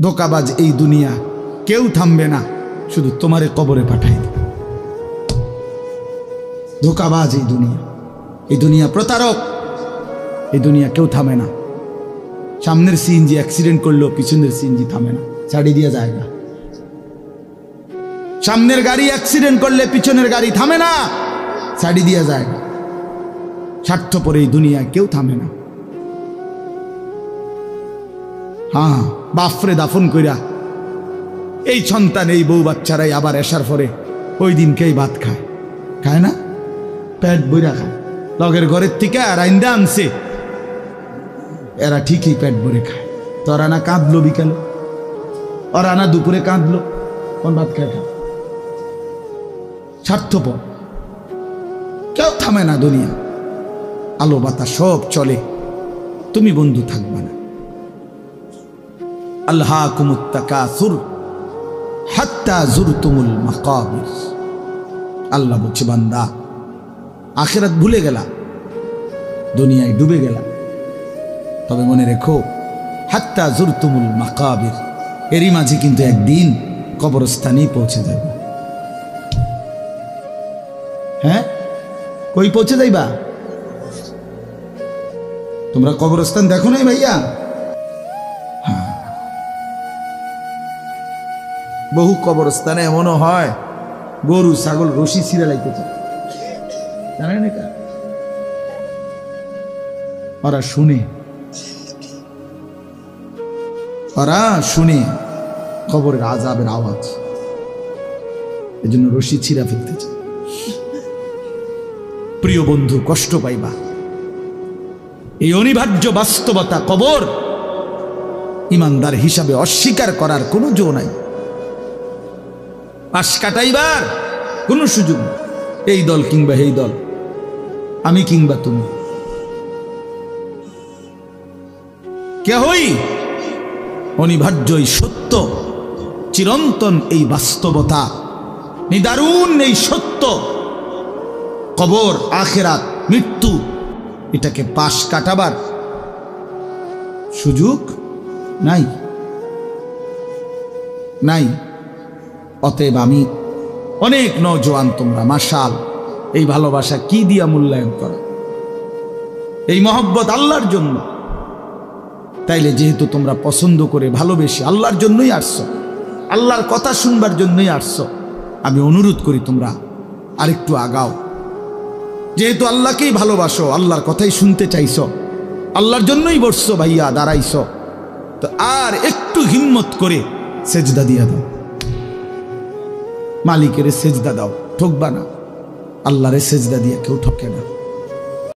ধোঁকাবাজ এই দুনিয়া, কেউ থামবে না, শুধু তোমারে কবরে পাঠাই দেবে। ধোঁকাবাজ এই দুনিয়া প্রতারক, এই দুনিয়া কেউ থামে না। সামনের সিএনজি অ্যাক্সিডেন্ট করলেও পিছনের সিএনজি থামে না, ছাড়ি দিয়ে যায় না। সামনের গাড়ি অ্যাক্সিডেন্ট করলে পিছনের গাড়ি থামে না, ছাড়ি দিয়ে যায় না। স্বার্থপর এই দুনিয়ায় কেউ থামে না। হ্যাঁ, বাফরে দাফন কইরা এই সন্তান, এই বউ বাচ্চারাই আবার এসার পরে ওই দিনকেই ভাত খায়, খায় না? পেট বইরা খায়। লগের ঘরের থেকে আর আইন্দা আনছে, এরা ঠিকই পেট ভরে খায়। তোরা না কাঁদলো বিকালে, ওরা না দুপুরে কাঁদলো, কোন ভাত খায় খা? স্বার্থপর, কেউ থামে না দুনিয়া। আলো বাতাস সব চলে, তুমি বন্ধু থাকবে না। আল্লাহাকুমুত তাকাসুর হাত্তা যুরতুমুল মাকাবির। আল্লাহ বলছে, বান্দা আখিরাত ভুলে গেলা, দুনিয়ায় ডুবে গেলা, তবে মনে রেখো হাত্তা যুরতুমুল মাকাবির, এরই মাঝে কিন্তু একদিন কবরস্থানেই পৌঁছে যাবে। হ্যাঁ, কই পৌঁছে যাইবা? তোমরা কবরস্থান দেখো নাই ভাইয়া? হ্যাঁ, বহু কবরস্থানে এমনও হয় গরু ছাগল রশি ছিঁড়ে লাইতেছে, জানেন এটা? ওরা শুনে কবরের আযাবের আওয়াজ, এজন্য রশি ছিঁড়া ফেলতেছে। প্রিয় বন্ধু, কষ্ট পাইবা, এই অনিবার্য বাস্তবতা কবর ইমানদার হিসাবে অস্বীকার করার কোনো জো নাই। পাশ কাটাইবার কোনো সুযোগ নেই। এই দল কিংবা এই দল, আমি কিংবা তুমি, কেহই অনিবার্য এই সত্য, চিরন্তন এই বাস্তবতা, নিদারুণ এই সত্য, কবর, আখিরাত, মৃত্যু, এটাকে পাশ কাটাবার সুযোগ নাই। অতএব আমি অনেক নওজোয়ান, তোমরা মাশাল, এই ভালোবাসা কি দিয়া মূল্যায়ন করো? এই মহব্বত আল্লাহর জন্য। তাইলে যেহেতু তোমরা পছন্দ করে ভালোবেসে আল্লাহর জন্যই আসছো, আল্লাহর কথা শুনবার জন্যই আসছো, আমি অনুরোধ করি তোমরা আরেকটু আগাও। যেহেতু আল্লাহকেই ভালোবাসো, আল্লাহর কথাই শুনতে চাইছো, আল্লাহর জন্যই বসছো ভাইয়া, দাঁড়াইছো, তো আর একটু হিম্মত করে সেজদা দিয়া দাও, মালিকের সেজদা দাও, ঠকবা না। আল্লাহরে সেজদা দিয়ে কেউ ঠকে না।